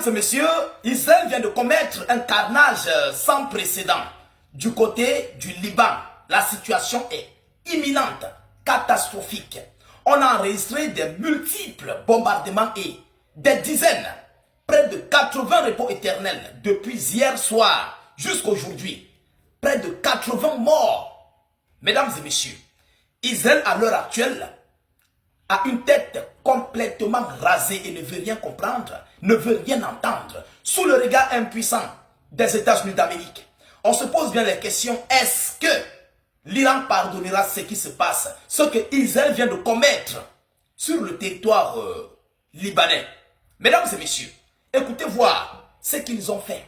et messieurs, Israël vient de commettre un carnage sans précédent. Du côté du Liban, la situation est imminente, catastrophique. On a enregistré des multiples bombardements et des dizaines, près de 80 repos éternels depuis hier soir jusqu'à aujourd'hui. Près de 80 morts. Mesdames et messieurs, Israël à l'heure actuelle a une tête complètement rasée et ne veut rien comprendre, ne veut rien entendre, sous le regard impuissant des États-Unis d'Amérique. On se pose bien les questions, est-ce que l'Iran pardonnera ce qui se passe, ce que Israël vient de commettre sur le territoire libanais? Mesdames et messieurs, écoutez voir ce qu'ils ont fait.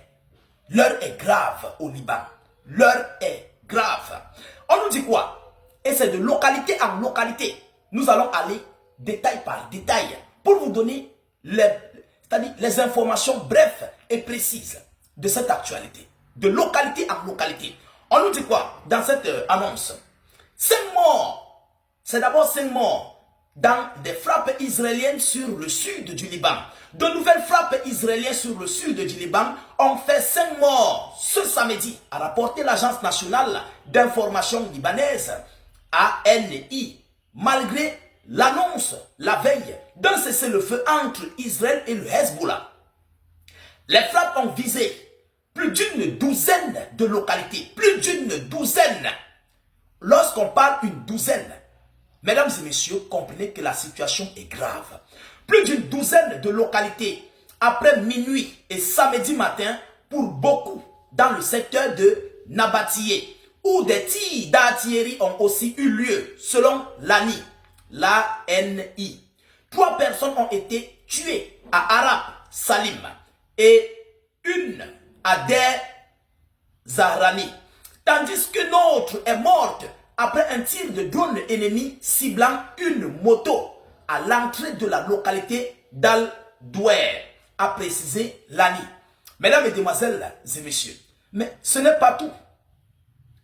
L'heure est grave au Liban. L'heure est grave. On nous dit quoi? Et c'est de localité en localité. Nous allons aller détail par détail pour vous donner les informations brèves et précises de cette actualité. De localité en localité. On nous dit quoi dans cette annonce? 5 morts. C'est d'abord 5 morts dans des frappes israéliennes sur le sud du Liban. De nouvelles frappes israéliennes sur le sud du Liban ont fait 5 morts ce samedi, a rapporté l'Agence nationale d'information libanaise, ANI, malgré l'annonce la veille d'un cessez-le-feu entre Israël et le Hezbollah. Les frappes ont visé plus d'une douzaine de localités, plus d'une douzaine. Lorsqu'on parle une douzaine, mesdames et messieurs, comprenez que la situation est grave. Plus d'une douzaine de localités après minuit et samedi matin pour beaucoup dans le secteur de Nabatieh, où des tirs d'artillerie ont aussi eu lieu selon l'ANI. 3 personnes ont été tuées à Arab Salim et une à Der Zahrani, tandis que l'autre est morte après un tir de drone ennemi ciblant une moto à l'entrée de la localité d'Al-Douer, a précisé l'ANI. Mesdames, Mesdemoiselles et Messieurs, mais ce n'est pas tout.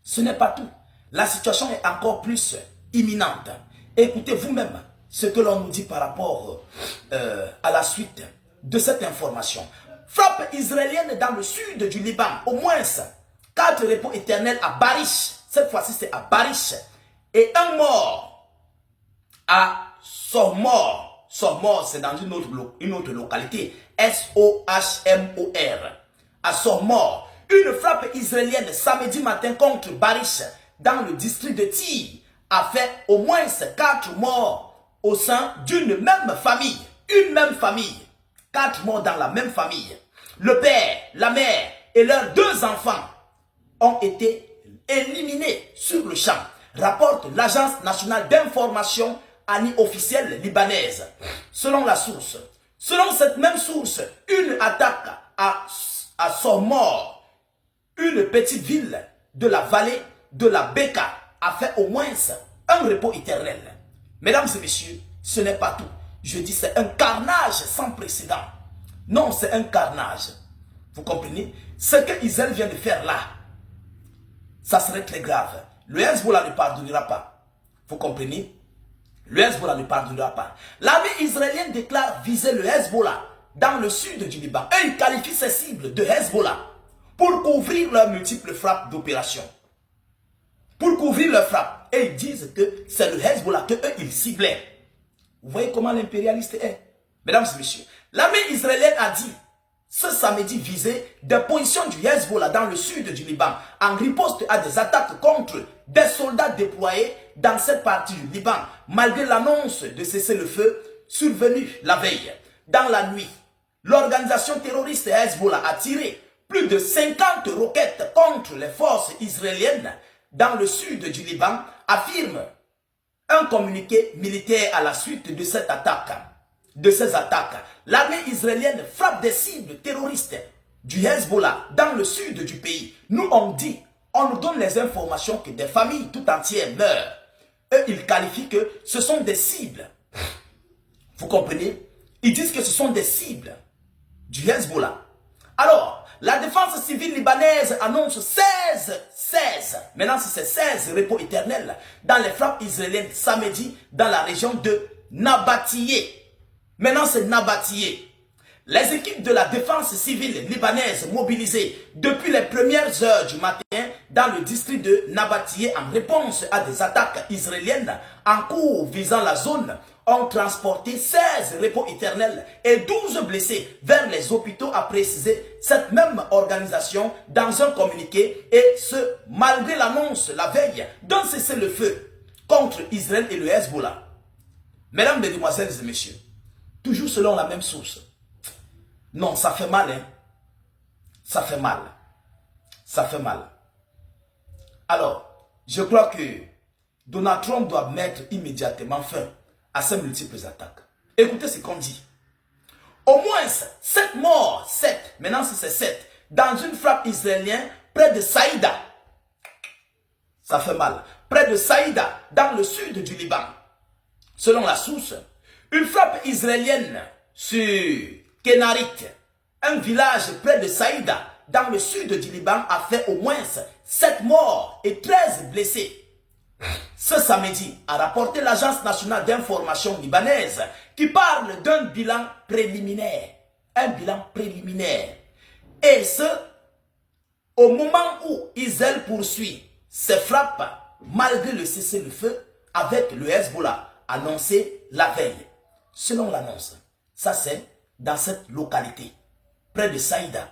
Ce n'est pas tout. La situation est encore plus imminente. Écoutez vous-même ce que l'on nous dit par rapport à la suite de cette information. Frappe israélienne dans le sud du Liban, au moins 4 repos éternels à Barish. Cette fois-ci, c'est à Barish. Et un mort à Sohmor. Sohmor, c'est dans une autre localité. S-O-H-M-O-R. À Sohmor. Une frappe israélienne samedi matin contre Barish dans le district de Tyr a fait au moins 4 morts au sein d'une même famille. Une même famille. 4 morts dans la même famille. Le père, la mère et leurs 2 enfants ont été éliminés sur le champ, rapporte l'Agence nationale d'information ANI officielle libanaise. Selon la source, selon cette même source, une attaque à Sohmor, une petite ville de la vallée de la Beka, a fait au moins un repos éternel. Mesdames et messieurs, ce n'est pas tout. Je dis c'est un carnage sans précédent. Non, c'est un carnage. Vous comprenez? Ce que Israël vient de faire là, ça serait très grave. Le Hezbollah ne pardonnera pas. Vous comprenez? Le Hezbollah ne pardonnera pas. L'armée israélienne déclare viser le Hezbollah dans le sud du Liban. Et ils qualifient ces cibles de Hezbollah pour couvrir leurs multiples frappes d'opération. Pour couvrir leurs frappes. Et ils disent que c'est le Hezbollah que eux ils ciblaient. Vous voyez comment l'impérialiste est? Mesdames et messieurs, l'armée israélienne a dit ce samedi viser des positions du Hezbollah dans le sud du Liban en riposte à des attaques contre des soldats déployés dans cette partie du Liban, malgré l'annonce de cessez-le-feu survenue la veille. Dans la nuit, l'organisation terroriste Hezbollah a tiré plus de 50 roquettes contre les forces israéliennes dans le sud du Liban, affirme un communiqué militaire à la suite de cette attaque. De ces attaques, l'armée israélienne frappe des cibles terroristes du Hezbollah dans le sud du pays. Nous on nous donne les informations que des familles tout entières meurent. Eux, ils qualifient que ce sont des cibles. Vous comprenez? Ils disent que ce sont des cibles du Hezbollah. Alors, la défense civile libanaise annonce 16, maintenant c'est 16 repos éternels dans les frappes israéliennes samedi dans la région de Nabatieh. Maintenant c'est Nabatieh. Les équipes de la défense civile libanaise mobilisées depuis les premières heures du matin dans le district de Nabatieh en réponse à des attaques israéliennes en cours visant la zone ont transporté 16 repos éternels et 12 blessés vers les hôpitaux, a précisé cette même organisation dans un communiqué, et ce malgré l'annonce la veille d'un cessez-le-feu contre Israël et le Hezbollah. Mesdames, mesdemoiselles et messieurs, toujours selon la même source. Non, ça fait mal, hein. Ça fait mal. Ça fait mal. Alors, je crois que Donald Trump doit mettre immédiatement fin à ces multiples attaques. Écoutez ce qu'on dit. Au moins 7 morts, 7, maintenant c'est 7, dans une frappe israélienne près de Saïda. Ça fait mal. Près de Saïda, dans le sud du Liban. Selon la source, une frappe israélienne sur Kenarit, un village près de Saïda, dans le sud du Liban, a fait au moins 7 morts et 13 blessés. Ce samedi, a rapporté l'Agence nationale d'information libanaise qui parle d'un bilan préliminaire. Un bilan préliminaire. Et ce, au moment où Israël poursuit ses frappes, malgré le cessez-le-feu avec le Hezbollah, annoncé la veille. Selon l'annonce, ça c'est dans cette localité, près de Saïda.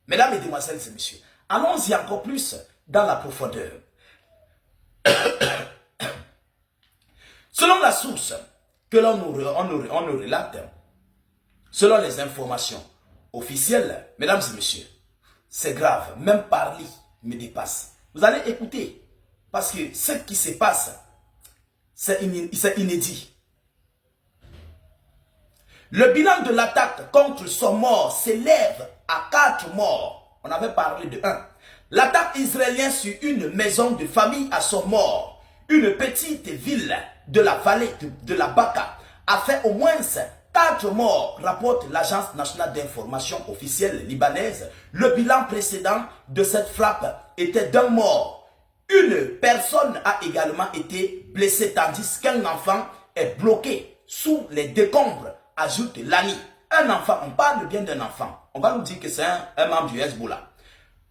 Mesdames, mesdemoiselles et messieurs, allons-y encore plus dans la profondeur. Selon la source que l'on nous relate, selon les informations officielles, mesdames et messieurs, c'est grave, même parler me dépasse. Vous allez écouter, parce que ce qui se passe, c'est inédit. Le bilan de l'attaque contre son mort s'élève à 4 morts. On avait parlé de 1. L'attaque israélienne sur une maison de famille à son mort, une petite ville de la vallée de la Baka, a fait au moins 4 morts, rapporte l'Agence nationale d'information officielle libanaise. Le bilan précédent de cette frappe était d'un mort. Une personne a également été blessée, tandis qu'un enfant est bloqué sous les décombres, ajoute Lani. Un enfant, on parle bien d'un enfant. On va nous dire que c'est un membre du Hezbollah.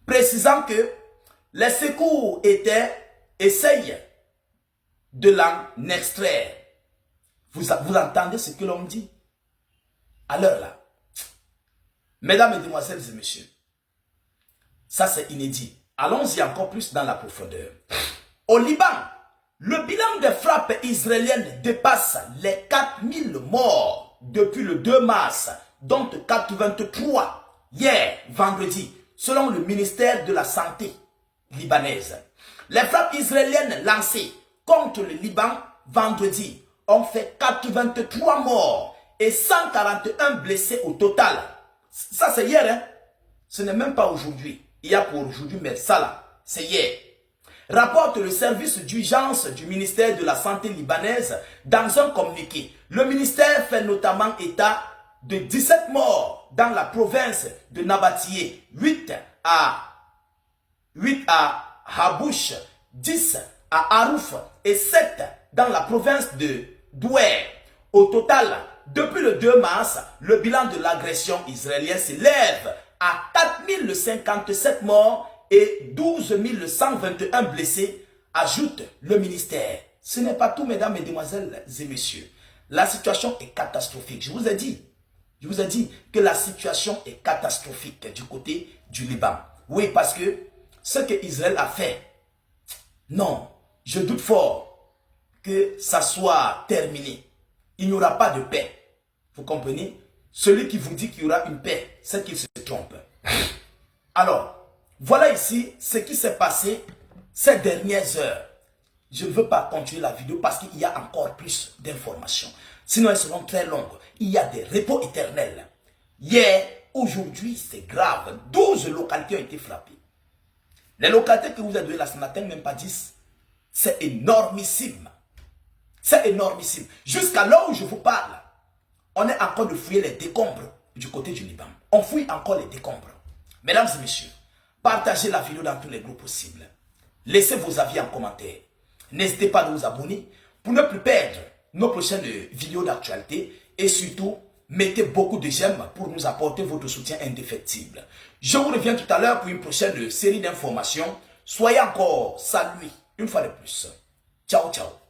Précisant que les secours essayent de l'en extraire. Vous entendez ce que l'on dit? À l'heure là. Mesdames, mesdemoiselles et messieurs, ça c'est inédit. Allons-y encore plus dans la profondeur. Au Liban, le bilan des frappes israéliennes dépasse les 4000 morts depuis le 2 mars, dont 83 hier, vendredi, selon le ministère de la Santé libanaise. Les frappes israéliennes lancées contre le Liban vendredi ont fait 83 morts et 141 blessés au total. Ça c'est hier, hein? Ce n'est même pas aujourd'hui. Il y a pour aujourd'hui, mais ça là, c'est hier. Rapporte le service d'urgence du ministère de la Santé libanaise dans un communiqué. Le ministère fait notamment état de 17 morts dans la province de Nabatieh, 8 à Habouch, 10 à Harouf et 7 dans la province de Douer. Au total, depuis le 2 mars, le bilan de l'agression israélienne s'élève à 4057 morts et 12 121 blessés, ajoute le ministère. Ce n'est pas tout, mesdames, mesdemoiselles et messieurs. La situation est catastrophique. Je vous ai dit que la situation est catastrophique du côté du Liban. Oui, parce que ce que Israël a fait, non, je doute fort que ça soit terminé. Il n'y aura pas de paix. Vous comprenez? Celui qui vous dit qu'il y aura une paix, c'est qu'il se trompe. Alors, voilà ici ce qui s'est passé ces dernières heures. Je ne veux pas continuer la vidéo parce qu'il y a encore plus d'informations. Sinon, elles seront très longues. Il y a des repos éternels. Hier, aujourd'hui, c'est grave. 12 localités ont été frappées. Les localités que vous avez données là ce matin, même pas 10. C'est énormissime. C'est énormissime. Jusqu'à là où je vous parle, on est encore de fouiller les décombres du côté du Liban. On fouille encore les décombres. Mesdames et messieurs, partagez la vidéo dans tous les groupes possibles. Laissez vos avis en commentaire. N'hésitez pas à vous abonner pour ne plus perdre nos prochaines vidéos d'actualité. Et surtout, Mettez beaucoup de j'aime pour nous apporter votre soutien indéfectible. Je vous reviens tout à l'heure pour une prochaine série d'informations. Soyez encore salués une fois de plus. Ciao, ciao.